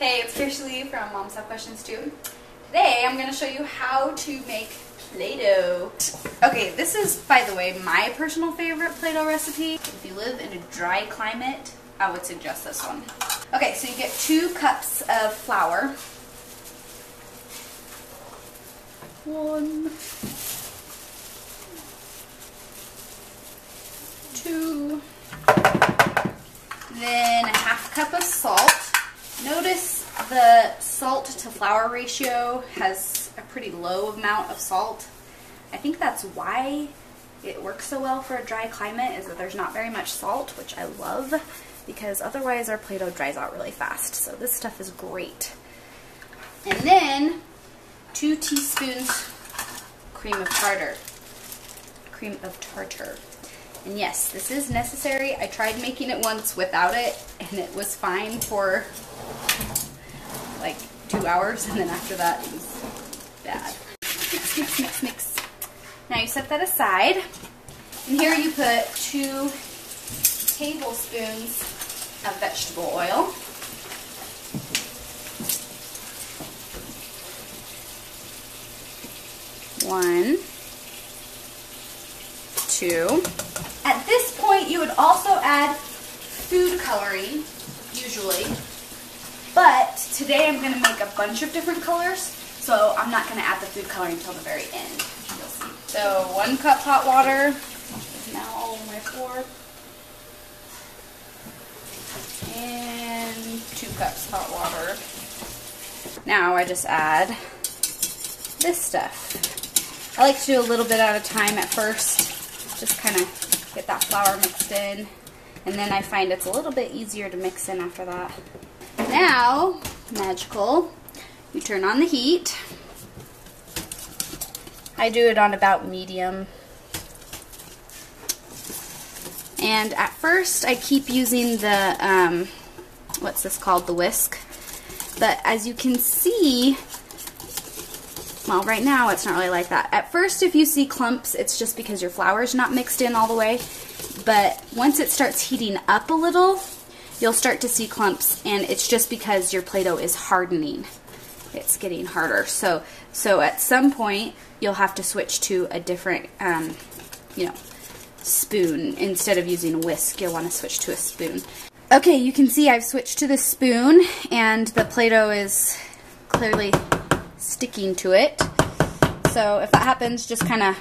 Hey, it's Kirschly from Moms Have Questions Too. Today I'm going to show you how to make Play-Doh. Okay, this is, by the way, my personal favorite Play-Doh recipe. If you live in a dry climate, I would suggest this one. Okay, so you get 2 cups of flour. 1, 2, then a ½ cup of salt. Notice the salt to flour ratio has a pretty low amount of salt. I think that's why it works so well for a dry climate, is that there's not very much salt, which I love, because otherwise our Play-Doh dries out really fast. So this stuff is great. And then 2 teaspoons cream of tartar. And yes, this is necessary. I tried making it once without it, and it was fine for like 2 hours, and then after that it was bad. Mix, mix, mix, mix. Now you set that aside, and here you put 2 tablespoons of vegetable oil. One, 2. At this point, you would also add food coloring, usually, but today I'm going to make a bunch of different colors, so I'm not going to add the food coloring until the very end. You'll see. So 1 cup hot water is now all on my floor, and 2 cups hot water. Now I just add this stuff. I like to do a little bit at a time at first, just kind of get that flour mixed in, and then I find it's a little bit easier to mix in after that. Now, magical, you turn on the heat. I do it on about medium. And at first I keep using the, what's this called, the whisk. But as you can see, well, right now it's not really like that. At first, if you see clumps, it's just because your flour's not mixed in all the way. But once it starts heating up a little, you'll start to see clumps, and it's just because your Play-Doh is hardening. It's getting harder. So at some point, you'll have to switch to a different, spoon. Instead of using a whisk, you'll want to switch to a spoon. Okay, you can see I've switched to the spoon, and the Play-Doh is clearly sticking to it. So if that happens, just kind of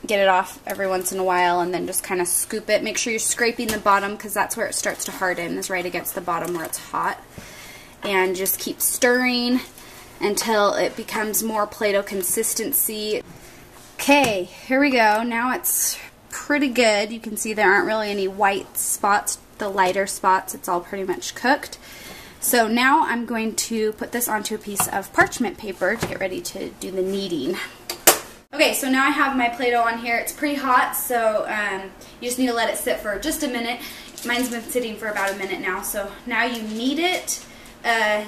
get it off every once in a while, and then just kind of scoop it. Make sure you're scraping the bottom, because that's where it starts to harden, is right against the bottom where it's hot. And just keep stirring until it becomes more Play-Doh consistency. Okay, here we go. Now it's pretty good. You can see there aren't really any white spots, the lighter spots. It's all pretty much cooked. So now I'm going to put this onto a piece of parchment paper to get ready to do the kneading. Okay, so now I have my Play-Doh on here. It's pretty hot, so you just need to let it sit for just a minute. Mine's been sitting for about a minute now, so now you knead it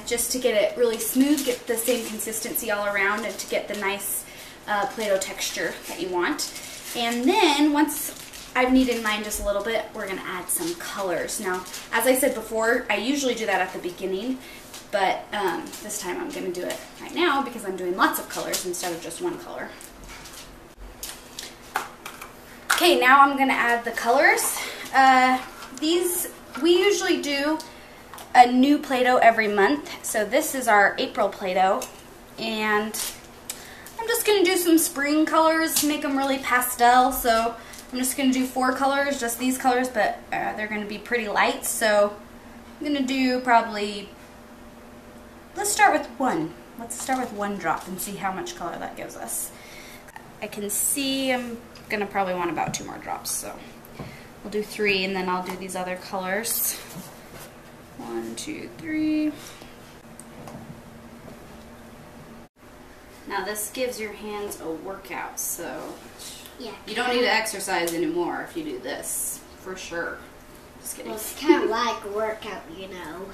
just to get it really smooth, get the same consistency all around, and to get the nice Play-Doh texture that you want. And then once I've kneaded mine just a little bit, we're going to add some colors. Now, as I said before, I usually do that at the beginning, but this time I'm going to do it right now because I'm doing lots of colors instead of just one color. Okay, now I'm going to add the colors. We usually do a new Play-Doh every month, so this is our April Play-Doh, and I'm just going to do some spring colors, make them really pastel. So I'm just going to do 4 colors, just these colors, but they're going to be pretty light. So I'm going to do probably, let's start with 1. Let's start with 1 drop and see how much color that gives us. I can see I'm going to probably want about 2 more drops, so we'll do 3, and then I'll do these other colors. 1, 2, 3. Now this gives your hands a workout, so yeah, you don't need to exercise anymore if you do this, for sure. Just kidding. Well, it's kind of like a workout, you know.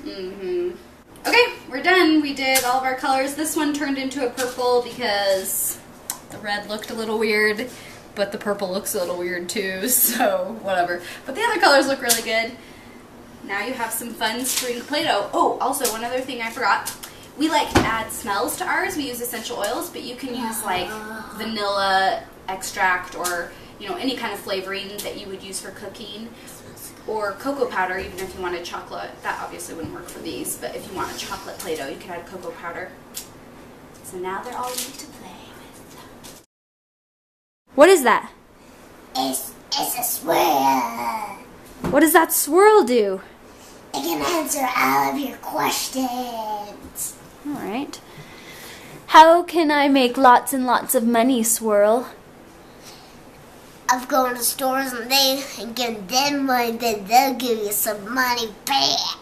Mm-hmm. Okay, we're done. We did all of our colors. This one turned into a purple because the red looked a little weird, but the purple looks a little weird too, so whatever. But the other colors look really good. now you have some fun spring Play-Doh. Oh, also one other thing I forgot. We like to add smells to ours. We use essential oils, but you can use like vanilla extract or, you know, any kind of flavoring that you would use for cooking. Or cocoa powder, even if you wanted chocolate. That obviously wouldn't work for these, but if you want a chocolate Play-Doh, you could add cocoa powder. So now they're all ready to play with. What is that? It's a swirl. What does that swirl do? It can answer all of your questions. Alright. How can I make lots and lots of money, Swirl? Of going to stores and give them money, then they'll give you some money back.